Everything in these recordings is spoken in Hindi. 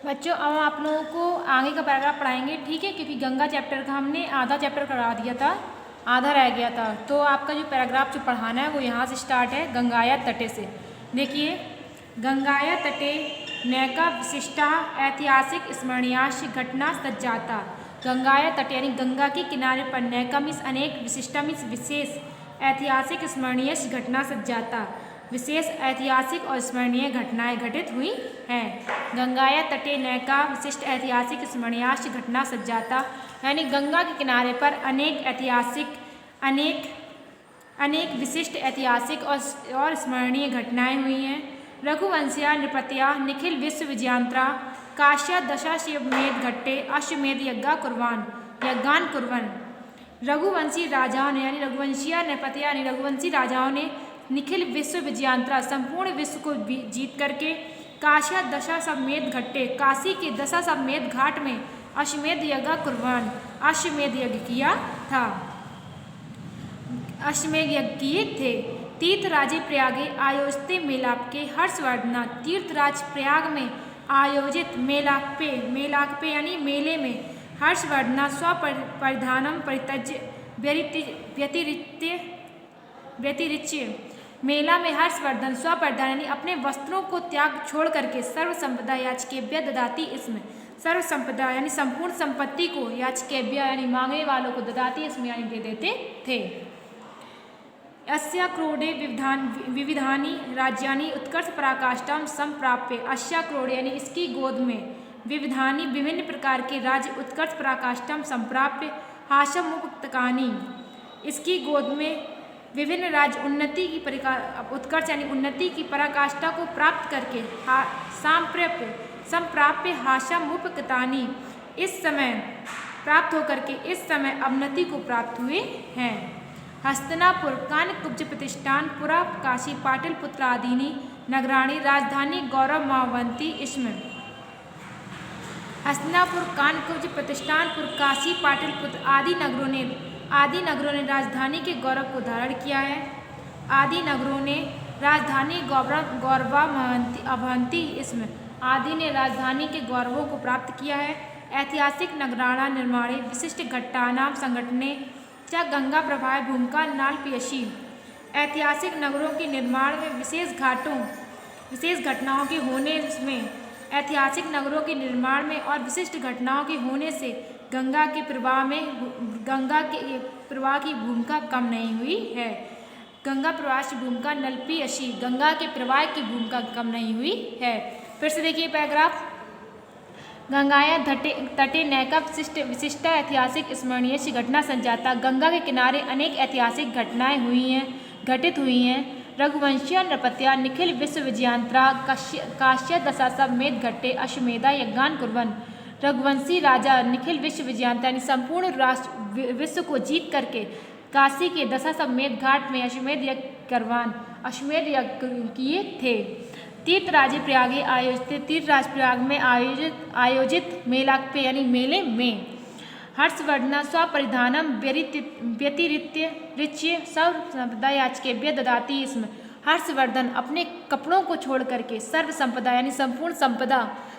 बच्चों अब हम आप लोगों को आगे का पैराग्राफ पढ़ाएंगे, ठीक है, क्योंकि गंगा चैप्टर का हमने आधा चैप्टर करा दिया था, आधा रह गया था। तो आपका जो पैराग्राफ जो पढ़ाना है वो यहाँ से स्टार्ट है, गंगाया तटे से। देखिए, गंगाया तटे नैका विशिष्टा ऐतिहासिक स्मरणीयाश घटना सज्जाता। गंगाया तट यानी गंगा के किनारे पर, नैका मीन्स अनेक, विशिष्टा मीन्स विशेष, ऐतिहासिक स्मरणीय घटना सज्जाता, विशेष ऐतिहासिक और स्मरणीय घटनाएं घटित हुई हैं। गंगाया तटे नैका विशिष्ट ऐतिहासिक स्मरणीयाश घटना सज्जाता यानी गंगा के किनारे पर अनेक ऐतिहासिक अनेक विशिष्ट ऐतिहासिक और स्मरणीय घटनाएं हुई हैं। रघुवंशिया नृपत्या निखिल विश्व विजयांतरा काश्या दशाश्वमेध घट्टे अश्वमेध यज्ञान कुर्वन। रघुवंशी राजाओं ने यानी रघुवंशिया नृपत्या यानी रघुवंशी राजाओं ने निखिल विश्व विजयांतरा संपूर्ण विश्व को जीत करके काश्या दशाश्वमेध घट्टे काशी के दशाश्वमेध घाट में अश्वमेध यज्ञ कुर्बान अश्वमेध यज्ञ किया था, अश्वमेध यज्ञ किए थे। तीर्थराजे प्रयागे आयोजित मेलाप के हर्षवर्धना तीर्थराज प्रयाग में आयोजित मेलापे यानी मेले में हर्षवर्धना स्वपरिधानम परित्यज्य व्यतिरिच्य मेला में हर्षवर्धन स्वपरिधान यानी अपने वस्त्रों को त्याग छोड़ करके सर्व संपदा याचकेभ्य ददाती, इसमें सर्व संपदा यानी संपूर्ण संपत्ति को याचकेभ्य यानी मांगने वालों को ददाती इसमें यानी दे देते थे। अस्या क्रोडे विविधानी राज्यानि उत्कर्ष पराकाष्ठाम संप्राप्य। अस्या क्रोडे यानी इसकी गोद में विविधानी विभिन्न प्रकार के राज्य उत्कर्ष पराकाष्ठाम संप्राप्य हाशम मुक्तकानी इसकी गोद में विभिन्न राज्य उन्नति की उत्कर्ष यानी उन्नति की पराकाष्ठा को प्राप्त करके संप्राप्य हाशा मुपकतानी इस समय प्राप्त होकर के इस समय अवनति को प्राप्त हुए हैं। हस्तिनापुर कानकुब्ज प्रतिष्ठान पुरा काशी पाटिल पुत्र आदिनी नगराणी राजधानी गौरव मावंती इसमें। हस्तिनापुर कानकुब्ज प्रतिष्ठानपुर काशी पाटिल पुत्र आदि नगरों ने राजधानी के गौरव को धारण किया है। आदि नगरों ने राजधानी गौरवावंती इसमें आदि ने राजधानी के गौरवों को प्राप्त किया है। ऐतिहासिक नगराणा निर्माणे विशिष्ट घट्टानाम संगठने च गंगा प्रभाव भूमिका नाल्पियसी। ऐतिहासिक नगरों के निर्माण में विशेष घटनाओं के होने में ऐतिहासिक नगरों के निर्माण में और विशिष्ट घटनाओं के होने से गंगा के प्रवाह की भूमिका कम नहीं हुई है। गंगा प्रवाह की भूमिका नल्पियसी गंगा के प्रवाह की भूमिका कम नहीं हुई है। फिर से देखिए पैराग्राफ, गंगाया तटे नैका विशिष्ट ऐतिहासिक स्मरणीय घटना संजाता। गंगा के किनारे अनेक ऐतिहासिक घटनाएं घटित हुई हैं। रघुवंशिया नृपत्या निखिल विश्व विजयांतरा काश्य दशाश्वमेध घट्टे अश्वमेधा यज्ञान कुर्वन। रघुवंशी राजा निखिल विश्व विजयांतरा यानी संपूर्ण राष्ट्र विश्व को जीत करके काशी के दशाश्वमेध घाट में अश्वमेध यज्ञ किए थे। तीर्थराज प्रयाग में आयोजित मेलापे यानी मेले में हर्षवर्धना स्वपरिधानम व्यतिरिच्य सर्व संपदा याचकेभ्य ददाती इसमें। हर्षवर्धन अपने कपड़ों को छोड़ करके सर्व संपदा यानी संपूर्ण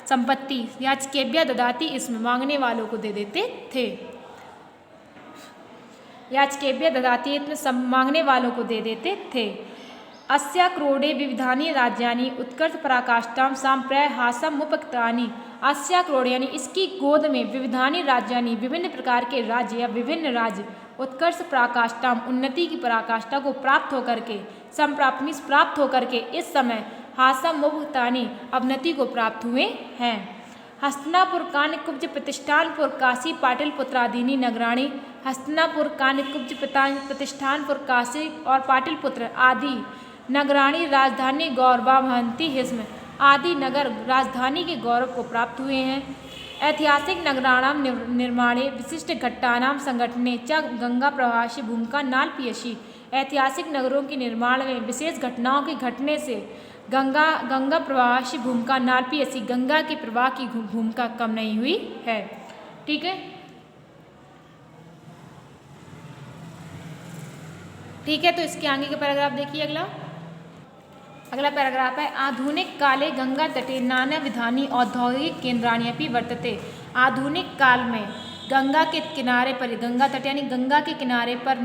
संपत्ति याचकेभ्य ददाती इसमें मांगने वालों को दे देते थे। याचकेभ्य ददाती इसमें मांगने वालों को दे देते थे। अस्या क्रोडे विविधानी राज्यानि उत्कर्ष पराकाष्ठाम सांप्रय हासम मुपक्तानि। अस्या क्रोडे यानी इसकी गोद में विविधानी राज्यानि विभिन्न प्रकार के राज्य या विभिन्न राज्य उत्कर्ष पराकाष्ठाम उन्नति की पराकाष्ठा को प्राप्त होकर के प्राप्त होकर के इस समय हासम मुपक्तानि अवनति को प्राप्त हुए हैं। हस्तिनापुर कानकुब्ज प्रतिष्ठानपुर काशी पाटिल पुत्रादीनी नगराणी। हस्तिनापुर कानकुब्ज प्रतिष्ठानपुर काशी और पाटिल पुत्र आदि नगराणी राजधानी गौरवावंती इसमें आदि नगर राजधानी के गौरव को प्राप्त हुए हैं। ऐतिहासिक नगराणाम निर्माणे विशिष्ट घट्टानाम संगठने च गंगा प्रवासी भूमिका नाल्पियसी। ऐतिहासिक नगरों के निर्माण में विशेष घटनाओं के घटने से गंगा प्रवासी भूमिका नाल्पियसी गंगा के प्रवाह की भूमिका कम नहीं हुई है। ठीक है, ठीक है, तो इसके आगे का पैराग्राफ देखिए अगला। अगला पैराग्राफ है आधुनिक काले गंगा तटे नानाविधानि औद्योगिक केंद्राणि अपि वर्तते। आधुनिक काल में गंगा के किनारे पर, गंगा तट यानी गंगा के किनारे पर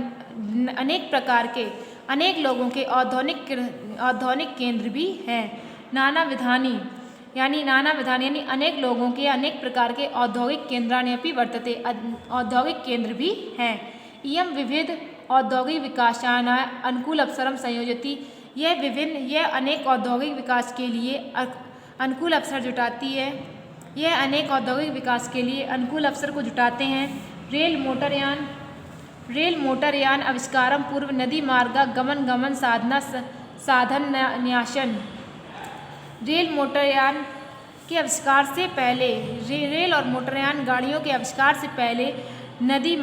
अनेक प्रकार के, अनेक लोगों के औद्योगिक केंद्र भी हैं। नानाविधानि यानी अनेक लोगों के, अनेक प्रकार के औद्योगिक केंद्राणि अपि वर्तते, औद्योगिक केंद्र भी हैं। इयं विविध औद्योगिक विकासानाय अनुकूल अवसरं संयोजति। यह अनेक औद्योगिक विकास के लिए अनुकूल अवसर जुटाती है। यह अनेक औद्योगिक विकास के लिए अनुकूल अवसर को जुटाते हैं। रेल मोटरयान आविष्कारम पूर्व नदी मार्गा गमन साधन न्यासन। रेल मोटरयान के आविष्कार से पहले, रेल और मोटरयान गाड़ियों के आविष्कार से पहले नदी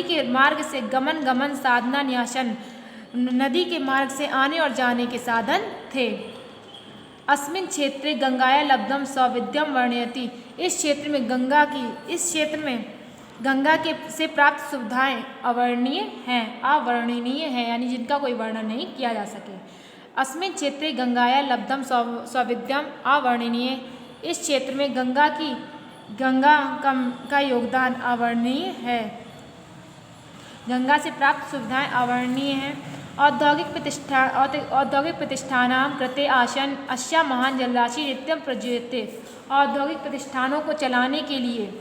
के मार्ग से गमन साधना न्यासन, नदी के मार्ग से आने और जाने के साधन थे। अस्मिन् क्षेत्रे गंगाया लब्धम सौविध्यम वर्णयति। इस क्षेत्र में गंगा के से प्राप्त सुविधाएं अवर्णनीय हैं यानी जिनका कोई वर्णन नहीं किया जा सके। अस्मिन् क्षेत्रे गंगाया लब्धम सौविध्यम अवर्णनीय। इस क्षेत्र में गंगा का योगदान अवर्णनीय है। गंगा से प्राप्त सुविधाएं अवर्णनीय हैं। औद्योगिक प्रतिष्ठानां कृते अस्या महान जलराशि नित्यं प्रयुज्यते। औद्योगिक प्रतिष्ठानों को चलाने के लिए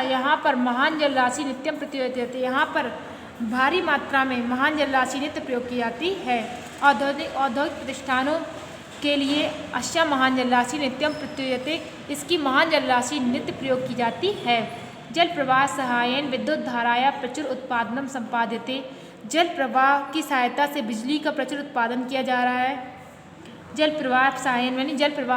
यहाँ पर महान जलराशि नित्यं प्रयुज्यते, यहाँ पर भारी मात्रा में महान जलराशि नित्य प्रयोग की जाती है। औद्योगिक प्रतिष्ठानों के लिए अस्या महान जलराशि नित्यं प्रयुज्यते, इसकी महान जलराशि नित्य प्रयोग की जाती है। जल प्रवाह सहायेन विद्युत धाराया प्रचुर उत्पादनम संपाद्यते। जल प्रवाह की सहायता से बिजली का प्रचुर उत्पादन किया जा रहा है। जल प्रवाह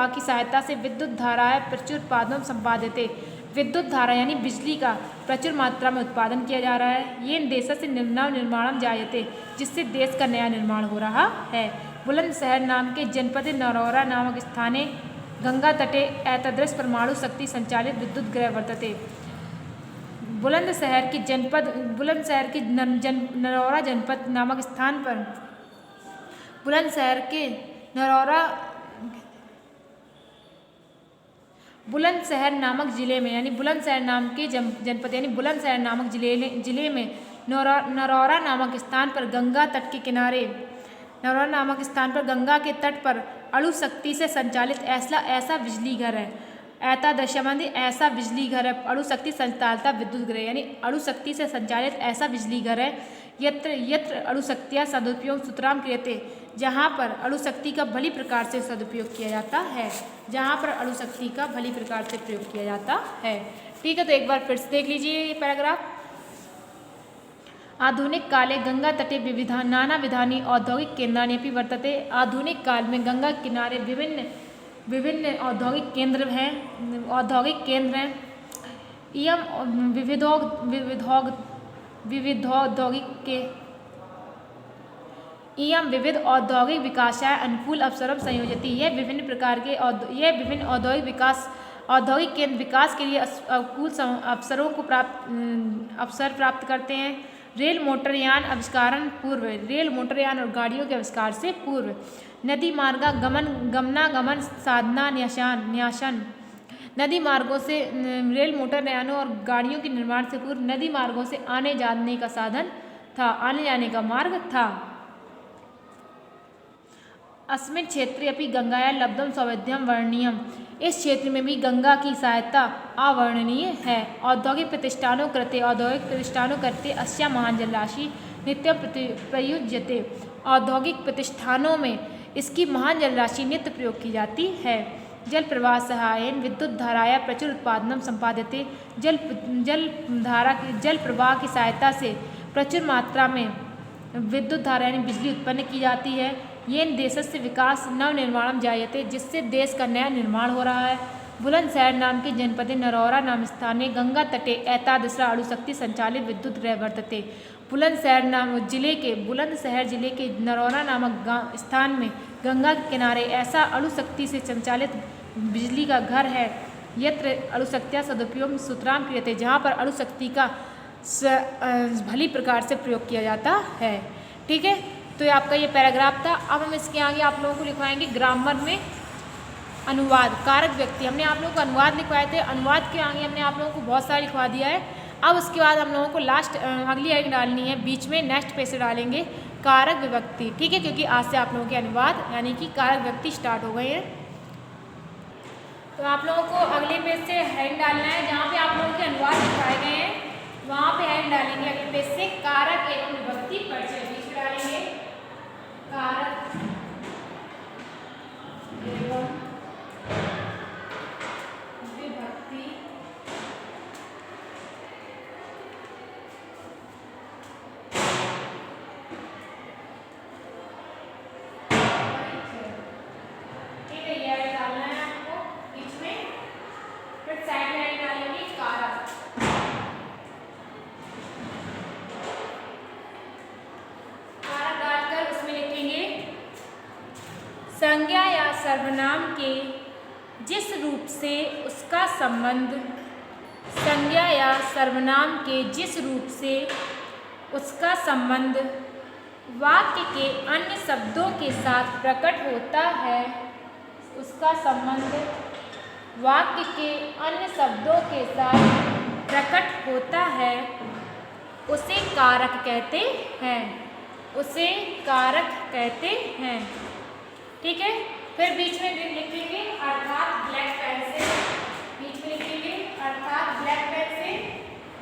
की सहायता से विद्युत धाराया प्रचुर उत्पादनम संपाद्यते। विद्युत धारा यानी बिजली का प्रचुर मात्रा में उत्पादन किया जा रहा है। ये देशस्य नवनिर्माणम जायते, जिससे देश का नया निर्माण हो रहा है। बुलंदशहर नाम के जनपदे नरौरा नामक स्थाने गंगा तटे एतादृश परमाणु शक्ति संचालित विद्युत गृह वर्तते। बुलंदशहर के नरौरा जनपद नामक स्थान पर, बुलंदशहर नामक जिले में यानी बुलंदशहर नाम के जनपद यानी बुलंदशहर नामक जिले में नरौरा नामक स्थान पर गंगा तट के किनारे, नरौरा नामक स्थान पर गंगा के तट पर अणु शक्ति से संचालित ऐसा बिजली घर है। ऐसा बिजली घर है। अणु शक्ति संचालित विद्युत गृह यानी अणु शक्ति से संचालित ऐसा बिजली घर है। यत्र अणु शक्तियाँ सदुपयोग सुतराम क्रियते, जहाँ पर अणु शक्ति का भली प्रकार से सदुपयोग किया जाता है। जहाँ पर अणु शक्ति का भली प्रकार से प्रयोग किया जाता है। ठीक है, तो एक बार फिर से देख लीजिए ये पैराग्राफ। आधुनिक काले गंगा तटे नानाविधानि औद्योगिक केंद्राणि अपि वर्तते। आधुनिक काल में गंगा किनारे विभिन्न औद्योगिक केंद्र हैं। इयं विविध औद्योगिक विकासाय अनुकूल अवसरम संयोजति। यह विभिन्न औद्योगिक केंद्र विकास के लिए अनुकूल अवसरों को प्राप्त करते हैं। रेल मोटरयान और गाड़ियों के आविष्कार से पूर्व नदी मार्गा गमनागमन साधना न्यासन। नदी मार्गों से रेल मोटरयानों और गाड़ियों के निर्माण से पूर्व नदी मार्गों से आने जाने का मार्ग था। अस्मिन् क्षेत्रे अपि गंगाया लब्धम सौविध्यम वर्णनीयम। इस क्षेत्र में भी गंगा की सहायता अवर्णनीय है। औद्योगिक प्रतिष्ठानों करते अस्या महान जलराशि नित्यं प्रयुज्यते। औद्योगिक प्रतिष्ठानों में इसकी महान जलराशि नित्य प्रयोग की जाती है। जल प्रवाह सहायेन विद्युत धाराया प्रचुर उत्पादनम संपाद्यते। जल प्रवाह की सहायता से प्रचुर मात्रा में विद्युत धारा यानी बिजली उत्पन्न की जाती है। येन देशस्य विकास नवनिर्माणम जायते, जिससे देश का नया निर्माण हो रहा है। बुलंदशहर नाम के जनपदे नरौरा नाम स्थाने गंगा तटे एतादृशा अणु शक्ति संचालित विद्युत गृह वर्तते। बुलंदशहर जिले के नरौरा नामक स्थान में गंगा के किनारे ऐसा अणु शक्ति से संचालित बिजली का घर है। यत्र अणु शक्तियाँ सदुपयोग सुतराम क्रियते, जहाँ पर अणु शक्ति का भली प्रकार से प्रयोग किया जाता है। ठीक है, तो ये आपका ये पैराग्राफ था। अब हम इसके आगे आप लोगों को लिखवाएंगे ग्रामर में अनुवाद, कारक व्यक्ति। हमने आप लोगों को अनुवाद लिखवाए थे, अनुवाद के आगे हमने आप लोगों को बहुत सारा लिखवा दिया है। अब उसके बाद हम लोगों को लास्ट अगली एक डालनी है, बीच में नेक्स्ट पेज से डालेंगे कारक विभक्ति, ठीक है, क्योंकि आज से आप लोगों के अनुवाद यानी कि कारक व्यक्ति स्टार्ट हो गए हैं। तो आप लोगों को अगले पेज से हेडिंग डालना है, जहाँ पे आप लोगों के अनुवाद लिखाए गए हैं वहाँ पे हेडिंग डालेंगे अगले पेज से कारक एवं विभक्ति परिचय, बीच में डालेंगे कारक एवं विभक्ति संज्ञा या सर्वनाम के जिस रूप से उसका संबंध, संज्ञा या सर्वनाम के जिस रूप से उसका संबंध वाक्य के अन्य शब्दों के साथ प्रकट होता है, उसका संबंध वाक्य के अन्य शब्दों के साथ प्रकट होता है, उसे कारक कहते हैं, उसे कारक कहते हैं, ठीक है। फिर बीच में लिखेंगे अर्थात ब्लैक पेन से, बीच में लिखेंगे अर्थात ब्लैक पेन से,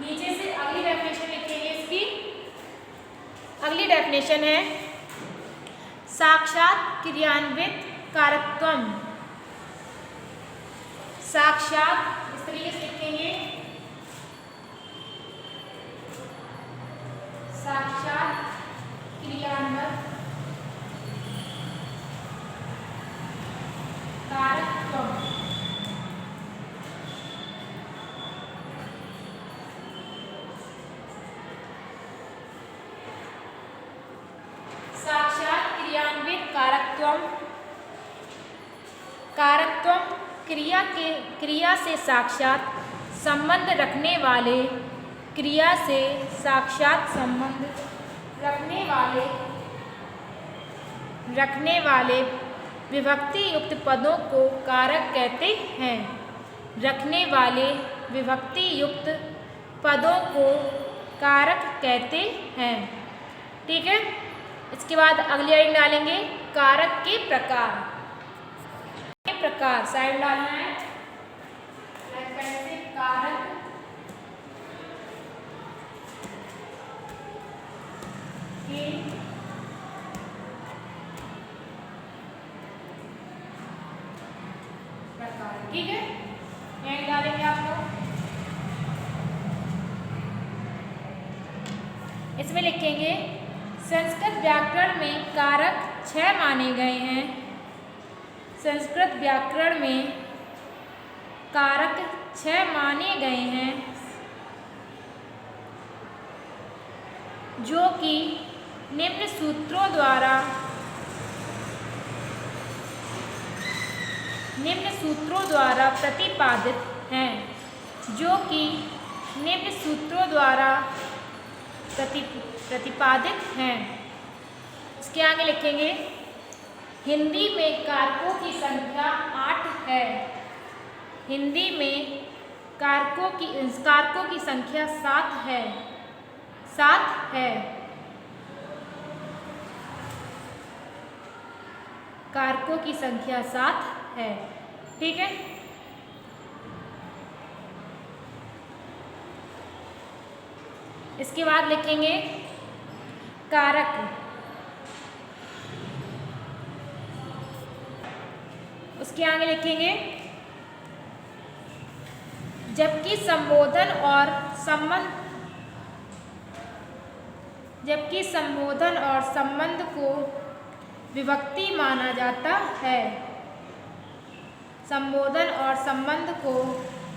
नीचे से अगली डेफिनेशन लिखेंगे। इसकी अगली डेफिनेशन है साक्षात क्रियान्वित कारकत्वम, साक्षात इस तरीके से लिखेंगे साक्षात क्रियान्वित कारकत्वम, साक्षात क्रियान्वित कारकत्वम, कारकत्वम क्रिया से साक्षात संबंध रखने वाले, क्रिया से साक्षात संबंध रखने वाले विभक्ति युक्त पदों को कारक कहते हैं, रखने वाले विभक्ति युक्त पदों को कारक कहते हैं, ठीक है। इसके बाद अगली लाइन डालेंगे कारक के प्रकार, साइड डालना है कारक के प्रकार, ठीक है, यहीं डालेंगे आप लोग। इसमें लिखेंगे संस्कृत व्याकरण में कारक 6 माने गए हैं, संस्कृत व्याकरण में कारक 6 माने गए हैं, जो कि निम्न सूत्रों द्वारा प्रतिपादित हैं, जो कि निम्न सूत्रों द्वारा प्रतिपादित हैं। इसके आगे लिखेंगे हिंदी में कारकों की संख्या 8 है, हिंदी में कारकों की संख्या 7 है, कारकों की संख्या 7 है, ठीक है। इसके बाद लिखेंगे कारक, उसके आगे लिखेंगे जबकि संबोधन और संबंध को विभक्ति माना जाता है, संबोधन और संबंध को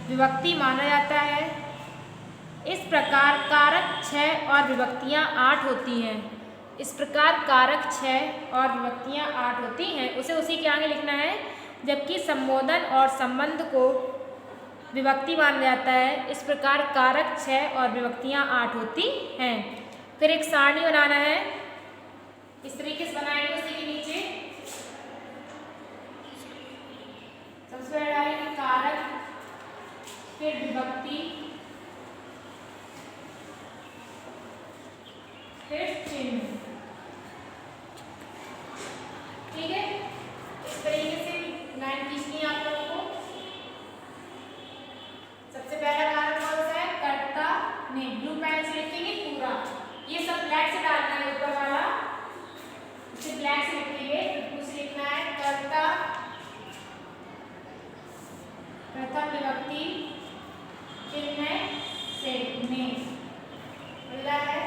विभक्ति माना जाता है। इस प्रकार कारक 6 और विभक्तियाँ 8 होती हैं, इस प्रकार कारक 6 और विभक्तियाँ 8 होती हैं। उसे उसी के आगे लिखना है जबकि संबोधन और संबंध को विभक्ति माना जाता है, इस प्रकार कारक 6 और विभक्तियाँ 8 होती हैं। फिर एक सारणी बनाना है इस तरीके से बनाएंगे। उसी के नीचे सबसे पहले डालेंगे कारक, फिर विभक्ति, फिर चिन्ह। ठीक है, इस तरीके से लाइन खींचनी है आप लोगों को। सबसे पहला कारक कौन सा है? कर्ता ने। ब्लू पेन से लिखेंगे पूरा, ये सब ब्लैक से डालना है ऊपर वाला, इसे ब्लैक से लिखेंगे। दूसरा लिखना है कर्ता, प्रथम विभक्ति, चिन्ह से ने। अगला है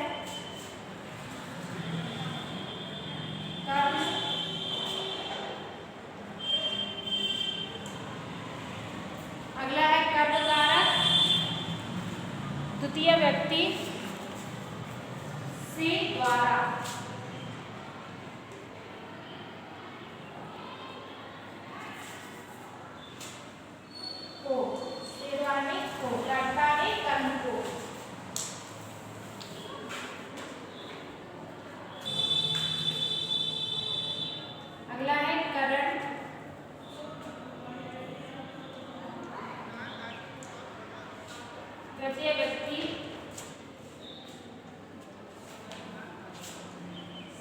कर्म, अगला है कर्मकारक, द्वितीय व्यक्ति से द्वारा। को से द्वारा नहीं, को कर्ता ने कर्म को। अगला है करण, तृतीय व्यक्ति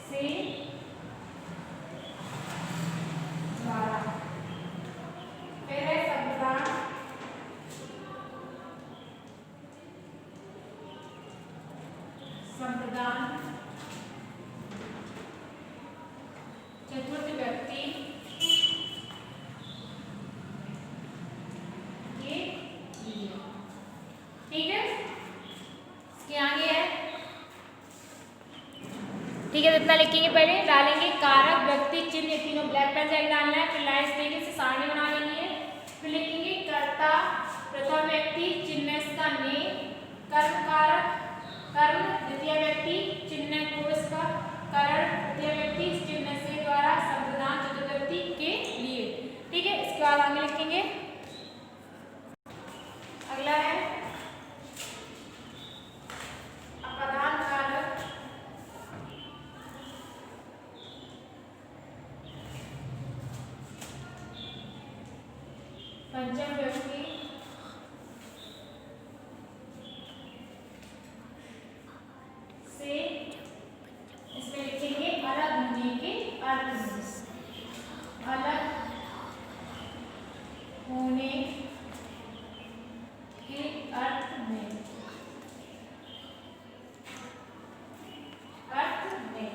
से द्वारा। फिर है संप्रदान, संप्रदान, चतुर्थ व्यक्ति के लिए। ठीक है, इसके आगे है, ठीक है, जितना लिखेंगे पहले डालेंगे कारक, व्यक्ति, चिन्ह, ये तीनों ब्लैक पेन से डालना है। फिर लाइन इस तरीके से सारणी बना लेनी है। फिर लिखेंगे कर्ता, प्रथम व्यक्ति, चिन्ह इसका ने, कर्म कारक, कर्म द्वितीय व्यक्ति, चिन्ह को इसका, करण तृतीय व्यक्ति, चिन्ह से द्वारा, संप्रदान चतुर्थ व्यक्ति के लिए। ठीक है, इसके बाद आगे लिखेंगे। अगला है अप्रधान कारक, पंचम व्यक्ति, से, इसमें लिखेंगे अलग होने के अर्थ में, अलग होने के अर्थ में, अर्थ में।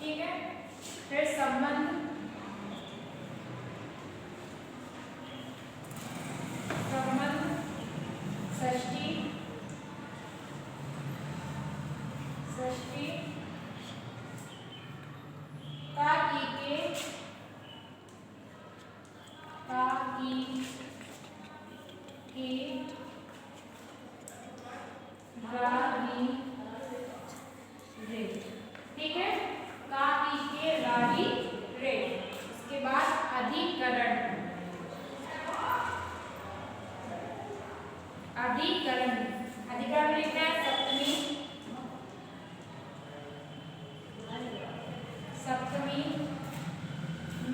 ठीक है, फिर संबंध, संबंध, षष्ठी, षष्ठी, ताकि के, ताकि के, रारी रे। ठीक है, काकी के रारी रे। इसके बाद अधिकरण, अधिकरण, अधिकरण लिखना है सप्तमी, सप्तमी,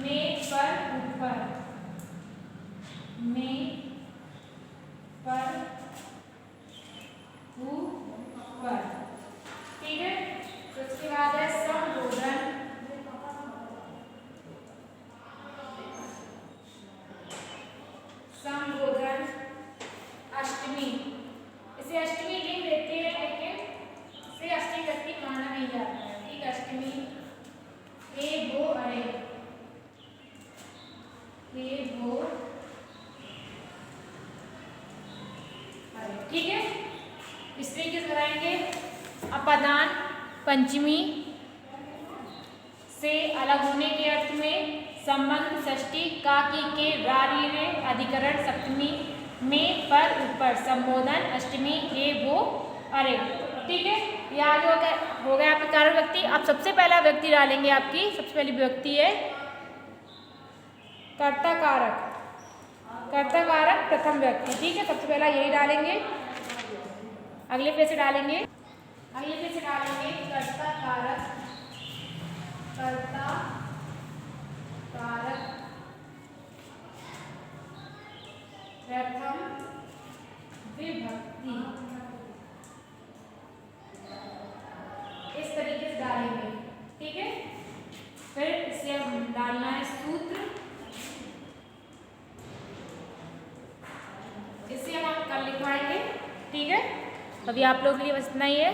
में पर ऊपर, में पर ऊपर। ठीक है, तो उसके बाद है संबोधन, संबोधन, अष्टमी, इसे अष्टमी लिख देते हैं लेकिन इसे अष्टमी व्यक्ति माना नहीं जाता है। ठीक, अष्टमी, हे वो अरे, हे वो अरे। ठीक है, इस तरीके से कराएंगे। अपदान पंचमी, से अलग होने के अर्थ में, संबंध षष्ठी, काकी के रारी रे, अधिकरण सप्तमी, में पर ऊपर, संबोधन अष्टमी, हे वो अरे। ठीक है, ये आगे हो गया आपके कारक व्यक्ति। अब सबसे पहला व्यक्ति डालेंगे, आपकी सबसे पहली व्यक्ति है कर्ता कारक, कर्ता कारक प्रथम व्यक्ति। ठीक है, सबसे पहला यही डालेंगे। अगले पे से डालेंगे, अगले पे से डालेंगे कर्ता कारक कर्ता कारक प्रथम विभक्ति, इस तरीके से डालेंगे। ठीक है, फिर इसे डालना है सूत्र, इसे हम कल लिखवाएंगे। ठीक है, अभी आप लोग के लिए बस इतना ही है।